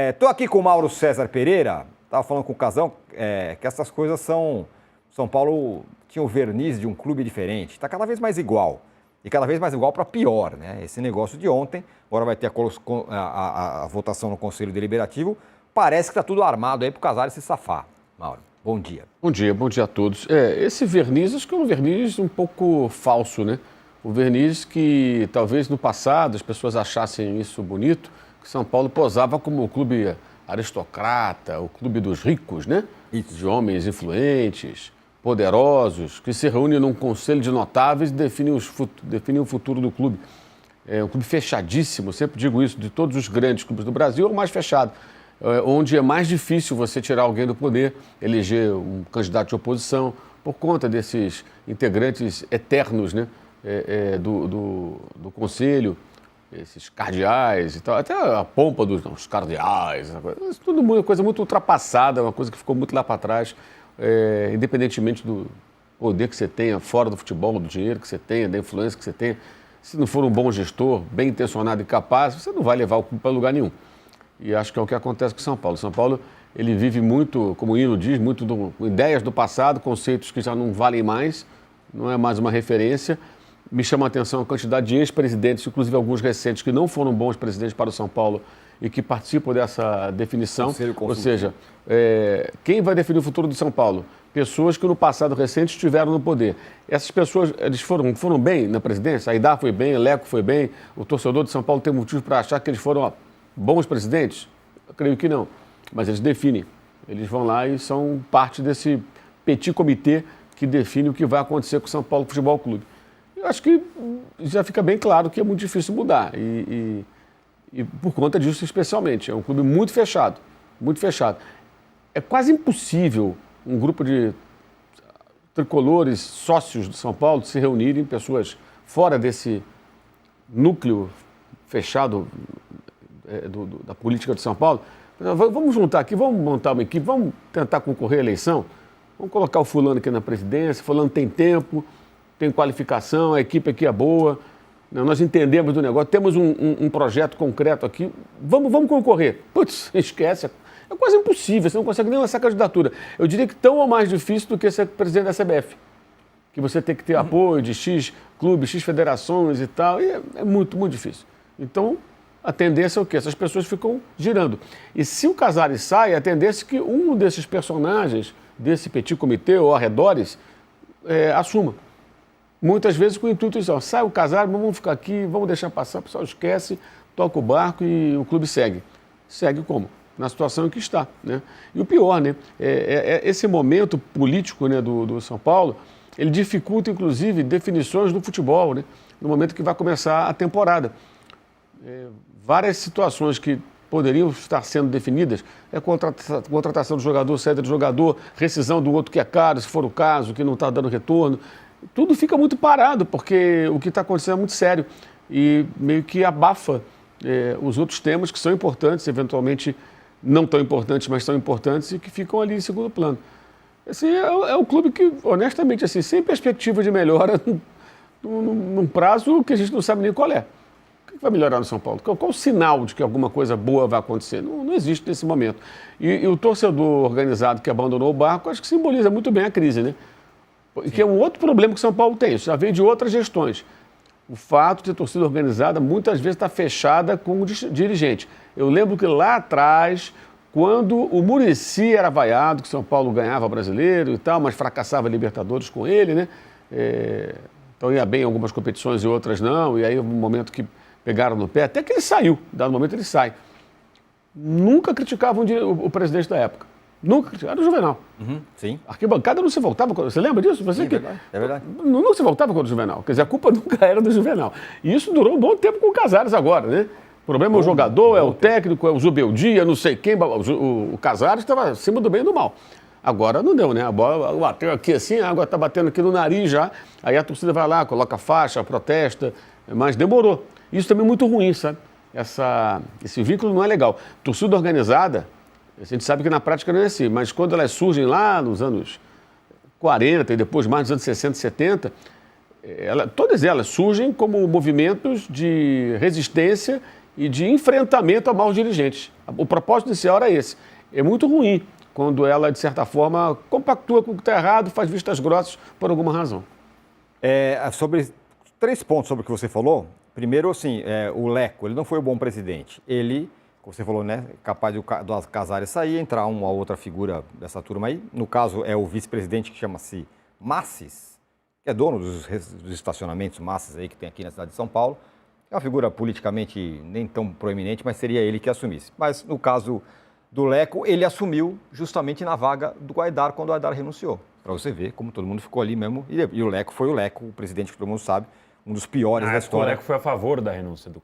Estou aqui com o Mauro César Pereira, estava falando com o Casão, que essas coisas são... São Paulo tinha o verniz de um clube diferente, está cada vez mais igual, e cada vez mais igual para pior, né? Esse negócio de ontem, agora vai ter a votação no Conselho Deliberativo, parece que está tudo armado aí para o Casares se safar. Mauro, bom dia. Bom dia a todos. Esse verniz, acho que é um verniz um pouco falso, né? O verniz que talvez no passado as pessoas achassem isso bonito, que São Paulo posava como o clube aristocrata, o clube dos ricos, né? Isso. De homens influentes, poderosos, que se reúnem num conselho de notáveis e definem o futuro do clube. É um clube fechadíssimo, sempre digo isso, de todos os grandes clubes do Brasil, é o mais fechado. Onde é mais difícil você tirar alguém do poder, eleger um candidato de oposição, por conta desses integrantes eternos, né, do Conselho, esses cardeais e tal, até a pompa dos cardeais, isso tudo uma coisa muito ultrapassada, uma coisa que ficou muito lá para trás, independentemente do poder que você tenha fora do futebol, do dinheiro que você tenha, da influência que você tenha, se não for um bom gestor, bem intencionado e capaz, você não vai levar o clube para lugar nenhum. E acho que é o que acontece com São Paulo. São Paulo, ele vive muito, como o hino diz, muito com ideias do passado, conceitos que já não valem mais, não é mais uma referência. Me chama a atenção a quantidade de ex-presidentes, inclusive alguns recentes, que não foram bons presidentes para o São Paulo e que participam dessa definição. Ou seja, quem vai definir o futuro do São Paulo? Pessoas que no passado recente estiveram no poder. Essas pessoas, eles foram bem na presidência? A Aidar foi bem, o Leco foi bem, o torcedor de São Paulo tem motivo para achar que eles foram bons presidentes? Eu creio que não. Mas eles definem. Eles vão lá e são parte desse petit comitê que define o que vai acontecer com o São Paulo Futebol Clube. Eu acho que já fica bem claro que é muito difícil mudar. E por conta disso, especialmente. É um clube muito fechado. Muito fechado. É quase impossível um grupo de tricolores, sócios do São Paulo, se reunirem, pessoas fora desse núcleo fechado da política de São Paulo. Vamos juntar aqui, vamos montar uma equipe, vamos tentar concorrer à eleição, vamos colocar o fulano aqui na presidência, fulano tem tempo, tem qualificação, a equipe aqui é boa, nós entendemos do negócio, temos um projeto concreto aqui, vamos concorrer. Putz, esquece, é quase impossível, você não consegue nem lançar candidatura. Eu diria que tão ou mais difícil do que ser presidente da CBF, que você tem que ter apoio de X clubes, X federações e tal, e é muito, muito difícil. Então, a tendência é o quê? Essas pessoas ficam girando. E se o Casares sai, a tendência é que um desses personagens, desse petit comitê ou arredores, assuma. Muitas vezes com o intuito de, sai o Casares, vamos ficar aqui, vamos deixar passar, o pessoal esquece, toca o barco e o clube segue. Segue como? Na situação em que está, né? E o pior, né? Esse momento político, né, do São Paulo, ele dificulta, inclusive, definições do futebol, né? No momento que vai começar a temporada. Várias situações que poderiam estar sendo definidas, contratação do jogador, saída do jogador, rescisão do outro que é caro, se for o caso, que não está dando retorno, tudo fica muito parado, porque o que está acontecendo é muito sério e meio que abafa os outros temas que são importantes, eventualmente não tão importantes, mas são importantes e que ficam ali em segundo plano. Assim, é um clube que, honestamente, assim, sem perspectiva de melhora, num prazo que a gente não sabe nem qual é. O que vai melhorar no São Paulo? Qual o sinal de que alguma coisa boa vai acontecer? Não existe nesse momento. E o torcedor organizado que abandonou o barco, acho que simboliza muito bem a crise, né? Que é um outro problema que São Paulo tem, isso já vem de outras gestões. O fato de ter torcida organizada muitas vezes está fechada com o dirigente. Eu lembro que lá atrás, quando o Muricy era vaiado, que São Paulo ganhava brasileiro e tal, mas fracassava a Libertadores com ele, né? Então ia bem em algumas competições e outras não, e aí houve um momento que pegaram no pé, até que ele saiu, dado momento ele sai. Nunca criticavam o presidente da época. Nunca criticavam, era o Juvenal. Sim. A arquibancada não se voltava, você lembra disso? Você Sim, que... é verdade. Não se voltava contra o Juvenal, quer dizer, a culpa nunca era do Juvenal. E isso durou um bom tempo com o Casares agora, né? O problema é o jogador, é o técnico, é o Zubeldia, não sei quem, o Casares estava acima do bem e do mal. Agora não deu, né? A bola bateu aqui assim, a água está batendo aqui no nariz já, aí a torcida vai lá, coloca faixa, protesta, mas demorou. Isso também é muito ruim, sabe? Esse vínculo não é legal. Torcida organizada, a gente sabe que na prática não é assim, mas quando elas surgem lá nos anos 40 e depois mais nos anos 60 e 70, todas elas surgem como movimentos de resistência e de enfrentamento a maus dirigentes. O propósito inicial era esse. É muito ruim quando ela, de certa forma, compactua com o que está errado, faz vistas grossas por alguma razão. Sobre 3 pontos sobre o que você falou. Primeiro, assim, o Leco, ele não foi um bom presidente. Ele, como você falou, né, capaz de Casares sair, entrar uma outra figura dessa turma aí. No caso, é o vice-presidente que chama-se Masses, que é dono dos estacionamentos Masses aí que tem aqui na cidade de São Paulo. É uma figura politicamente nem tão proeminente, mas seria ele que assumisse. Mas no caso do Leco, ele assumiu justamente na vaga do Aidar, quando o Aidar renunciou. Para você ver como todo mundo ficou ali mesmo. E o Leco foi o Leco, o presidente que todo mundo sabe, um dos piores da história. O Leco foi a favor da renúncia do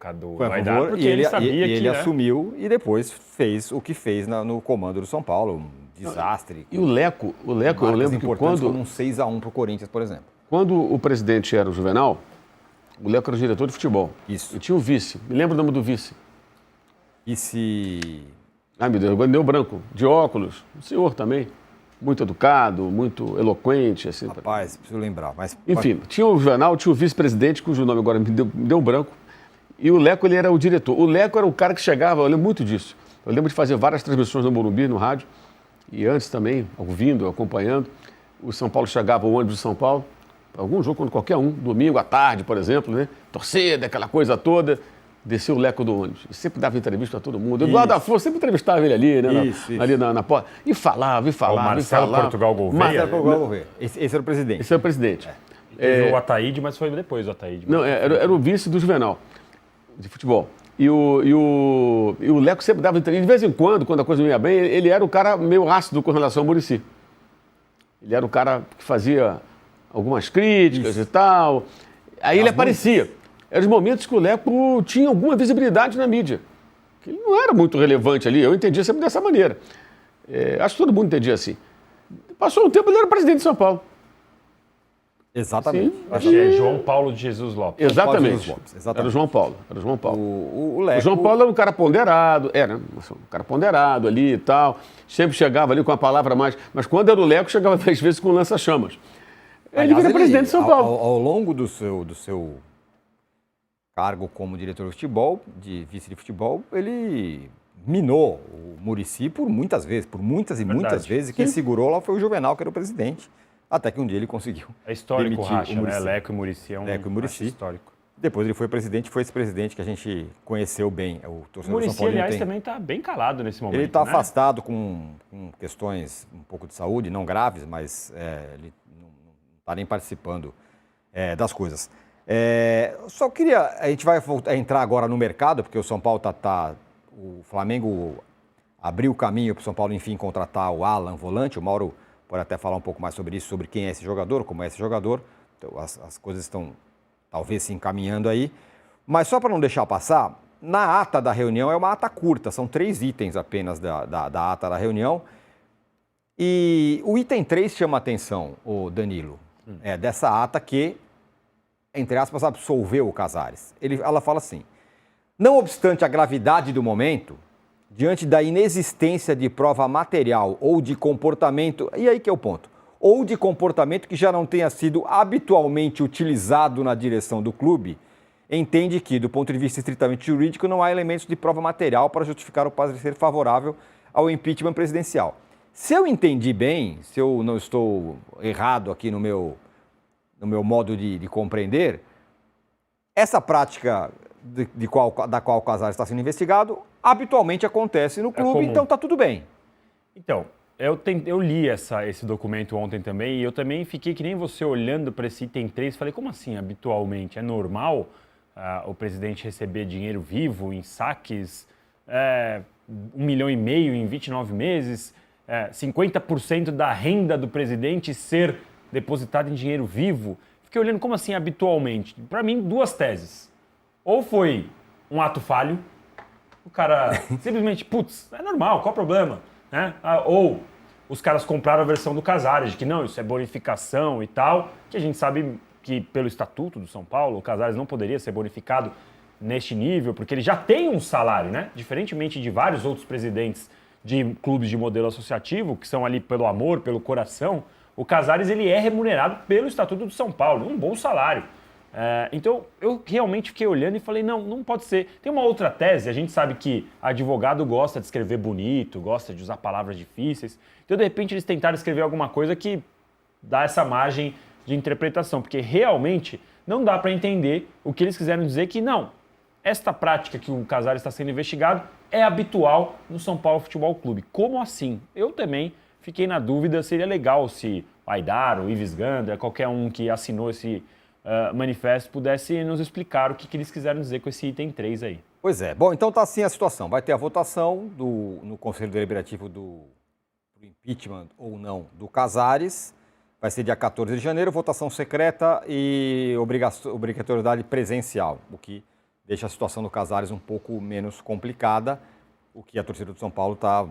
Aidar, porque ele sabia que... ele assumiu e depois fez o que fez no comando do São Paulo, um desastre. E o Leco eu lembro que quando... como um 6-1 para o Corinthians, por exemplo. Quando o presidente era o Juvenal, o Leco era o diretor de futebol. Isso. E tinha o vice. Me lembra o nome do vice? Vice... Ai, meu Deus, deu branco. De óculos. O senhor também. Muito educado, muito eloquente. Assim, Rapaz, preciso lembrar. Mas... Enfim, tinha o Juvenal, tinha o vice-presidente, cujo nome agora me deu branco. E o Leco, ele era o diretor. O Leco era o cara que chegava, eu lembro muito disso. Eu lembro de fazer várias transmissões no Morumbi, no rádio. E antes também, ouvindo, acompanhando. O São Paulo chegava, o ônibus de São Paulo, algum jogo, qualquer um, domingo à tarde, por exemplo, né? Torcida, aquela coisa toda. Desceu o Leco do ônibus. E sempre dava entrevista a todo mundo. Eduardo Afonso sempre entrevistava ele ali, né? Isso. Ali na porta. E falava. O Marcelo Portugal Gouveia. Marcelo Portugal Gouveia. Esse era o presidente. Esse era o presidente. Teve o Ataíde, mas foi depois do Ataíde. Não, era o vice do Juvenal, de futebol. E o Leco sempre dava entrevista. De vez em quando a coisa não ia bem, ele era o cara meio ácido com relação ao Muricy. Ele era o cara que fazia algumas críticas e tal. Aí ele aparecia. Eram os momentos que o Leco tinha alguma visibilidade na mídia. Que ele não era muito relevante ali. Eu entendia sempre dessa maneira. Acho que todo mundo entendia assim. Passou um tempo, ele era presidente de São Paulo. Exatamente. Acho que é João Paulo de Jesus Lopes. Exatamente. Era o João Paulo. O Leco... O João Paulo era um cara ponderado. Era um cara ponderado ali e tal. Sempre chegava ali com a palavra mais... Mas quando era o Leco, chegava às vezes com lança-chamas. Ele vira presidente de São Paulo. Ao longo do seu cargo como diretor de futebol, de vice de futebol, ele minou o Muricy por muitas vezes, muitas vezes. Quem segurou lá foi o Juvenal, que era o presidente, até que um dia ele conseguiu histórico demitir racha, o Muricy. né? Leco e Muricy é um racha histórico. Depois ele foi presidente, foi esse presidente que a gente conheceu bem. O torcedor Muricy, São Paulo, aliás, também está bem calado nesse momento. Ele está né? afastado com questões um pouco de saúde, não graves, mas ele não está nem participando das coisas. Só queria... A gente vai entrar agora no mercado, porque o São Paulo o Flamengo abriu o caminho para o São Paulo, enfim, contratar o Alan Volante. O Mauro pode até falar um pouco mais sobre isso, sobre quem é esse jogador, como é esse jogador. Então, as coisas estão talvez se encaminhando aí. Mas só para não deixar passar, na ata da reunião é uma ata curta, são 3 itens apenas da ata da reunião. E o item 3 chama a atenção, o Danilo, dessa ata que, entre aspas, absolveu o Casares. Ela fala assim: não obstante a gravidade do momento, diante da inexistência de prova material ou de comportamento, e aí que é o ponto, ou de comportamento que já não tenha sido habitualmente utilizado na direção do clube, entende que, do ponto de vista estritamente jurídico, não há elementos de prova material para justificar o parecer favorável ao impeachment presidencial. Se eu entendi bem, se eu não estou errado aqui no meu modo de compreender, essa prática da qual o Casares está sendo investigado habitualmente acontece no clube, então está tudo bem. Então, eu li esse documento ontem também, e eu também fiquei que nem você olhando para esse item 3, falei, como assim habitualmente? É normal o presidente receber dinheiro vivo em saques, 1,5 milhão em 29 meses, 50% da renda do presidente ser depositada em dinheiro vivo? Fiquei olhando como assim habitualmente. Para mim, 2 teses. Ou foi um ato falho, o cara simplesmente, putz, é normal, qual o problema? Né? Ou os caras compraram a versão do Casares, de que não, isso é bonificação e tal, que a gente sabe que pelo Estatuto do São Paulo, o Casares não poderia ser bonificado neste nível, porque ele já tem um salário, né? Diferentemente de vários outros presidentes de clubes de modelo associativo, que são ali pelo amor, pelo coração, o Casares ele é remunerado pelo Estatuto do São Paulo, um bom salário. Então, eu realmente fiquei olhando e falei, não pode ser. Tem uma outra tese, a gente sabe que advogado gosta de escrever bonito, gosta de usar palavras difíceis. Então, de repente, eles tentaram escrever alguma coisa que dá essa margem de interpretação, porque realmente não dá para entender o que eles quiseram dizer que não. Esta prática que o Casares está sendo investigado é habitual no São Paulo Futebol Clube. Como assim? Eu também fiquei na dúvida, seria legal se o Aidar, o Ives Gandra, qualquer um que assinou esse manifesto pudesse nos explicar o que eles quiseram dizer com esse item 3 aí. Pois é. Bom, então tá assim a situação. Vai ter a votação no Conselho Deliberativo do impeachment ou não do Casares. Vai ser dia 14 de janeiro, votação secreta e obrigatoriedade presencial, o que deixa a situação do Casares um pouco menos complicada, o que a torcida do São Paulo a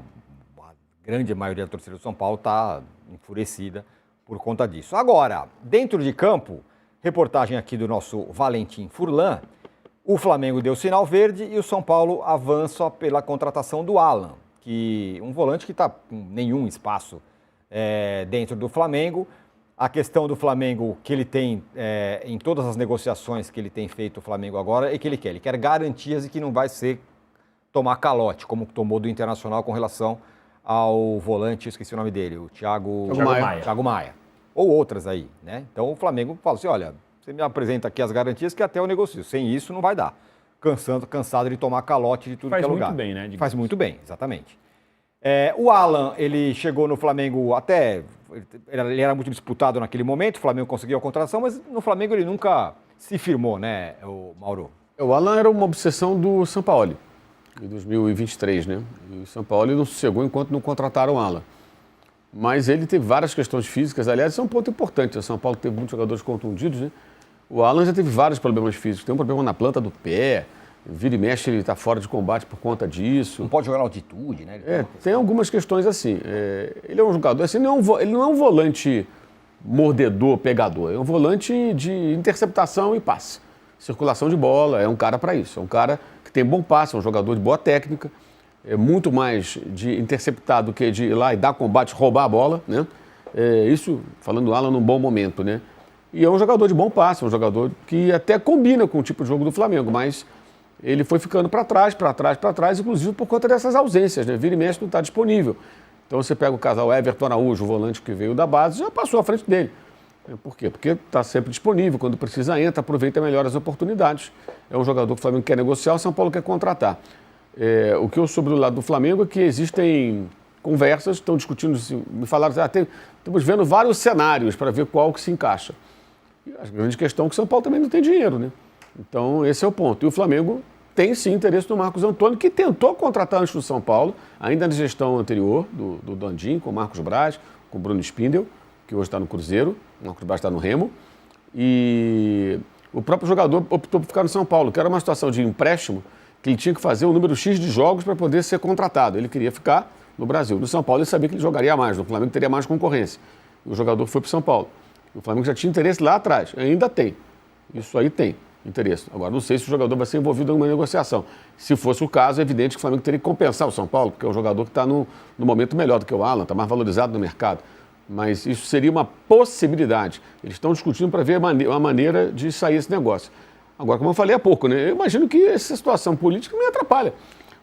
grande maioria da torcida do São Paulo está enfurecida por conta disso. Agora, dentro de campo, reportagem aqui do nosso Valentim Furlan, o Flamengo deu sinal verde e o São Paulo avança pela contratação do Alan, um volante que está com nenhum espaço dentro do Flamengo. A questão do Flamengo que ele tem em todas as negociações que ele tem feito o Flamengo agora é que ele quer garantias e que não vai tomar calote, como tomou do Internacional com relação ao volante, esqueci o nome dele, o Thiago Maia. Ou outras aí, né? Então o Flamengo fala assim, olha, você me apresenta aqui as garantias que até eu negocio, sem isso não vai dar. Cansado de tomar calote de tudo que é lugar. Faz muito bem, né? Faz muito bem, exatamente. O Alan, ele chegou no Flamengo ele era muito disputado naquele momento, o Flamengo conseguiu a contratação, mas no Flamengo ele nunca se firmou, né, o Mauro? O Alan era uma obsessão do Sampaoli, em 2023, né? E o Sampaoli não sossegou enquanto não contrataram o Alan. Mas ele teve várias questões físicas, aliás, isso é um ponto importante. O São Paulo teve muitos jogadores contundidos, né? O Alan já teve vários problemas físicos. Tem um problema na planta do pé, vira e mexe, ele está fora de combate por conta disso. Não pode jogar na altitude, né? Tem algumas questões assim. Ele é um jogador, assim, ele não é um volante mordedor, pegador. É um volante de interceptação e passe. Circulação de bola, é um cara para isso. É um cara que tem bom passe, é um jogador de boa técnica. É muito mais de interceptar do que de ir lá e dar combate, roubar a bola, né? Isso, falando do Alan, num bom momento, né? E é um jogador de bom passe, um jogador que até combina com o tipo de jogo do Flamengo, mas ele foi ficando para trás, inclusive por conta dessas ausências, né? Vira e mexe não está disponível. Então você pega o casal Everton Araújo, o volante que veio da base, já passou à frente dele. Por quê? Porque está sempre disponível, quando precisa entra, aproveita melhor as oportunidades. É um jogador que o Flamengo quer negociar, o São Paulo quer contratar. O que eu soube do lado do Flamengo é que existem conversas, estão discutindo, me falaram, estamos vendo vários cenários para ver qual que se encaixa. E a grande questão é que o São Paulo também não tem dinheiro, né? Então esse é o ponto. E o Flamengo tem sim interesse no Marcos Antônio, que tentou contratar antes do São Paulo, ainda na gestão anterior do Dandim, com o Marcos Braz, com o Bruno Spindel, que hoje está no Cruzeiro, o Marcos Braz está no Remo. E o próprio jogador optou por ficar no São Paulo, que era uma situação de empréstimo, que ele tinha que fazer um número X de jogos para poder ser contratado. Ele queria ficar no Brasil. No São Paulo ele sabia que ele jogaria mais, no Flamengo teria mais concorrência. E o jogador foi para o São Paulo. O Flamengo já tinha interesse lá atrás, ainda tem. Isso aí tem interesse. Agora, não sei se o jogador vai ser envolvido em uma negociação. Se fosse o caso, é evidente que o Flamengo teria que compensar o São Paulo, porque é um jogador que está no momento melhor do que o Alan, está mais valorizado no mercado. Mas isso seria uma possibilidade. Eles estão discutindo para ver uma maneira de sair esse negócio. Agora, como eu falei há pouco, né, eu imagino que essa situação política me atrapalha.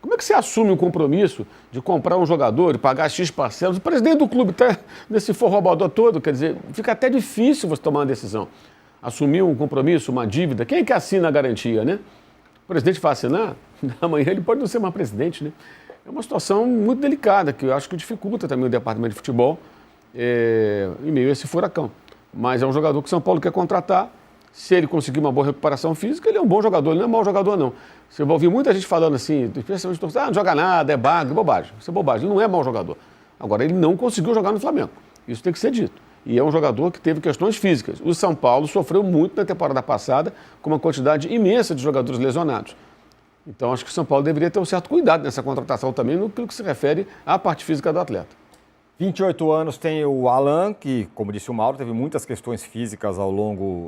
Como é que você assume um compromisso de comprar um jogador, de pagar X parcelas? O presidente do clube está nesse forrobodó todo, quer dizer, fica até difícil você tomar uma decisão. Assumir um compromisso, uma dívida, quem é que assina a garantia, né? O presidente vai assinar, amanhã ele pode não ser mais presidente, né? É uma situação muito delicada, que eu acho que dificulta também o departamento de futebol em meio a esse furacão. Mas é um jogador que o São Paulo quer contratar. Se ele conseguir uma boa recuperação física, ele é um bom jogador, ele não é mau jogador, não. Você vai ouvir muita gente falando assim, especialmente torcedor, não joga nada, é bagre, bobagem. Isso é bobagem, ele não é mau jogador. Agora, ele não conseguiu jogar no Flamengo. Isso tem que ser dito. E é um jogador que teve questões físicas. O São Paulo sofreu muito na temporada passada, com uma quantidade imensa de jogadores lesionados. Então, acho que o São Paulo deveria ter um certo cuidado nessa contratação também, no que se refere à parte física do atleta. 28 anos tem o Alan, que, como disse o Mauro, teve muitas questões físicas ao longo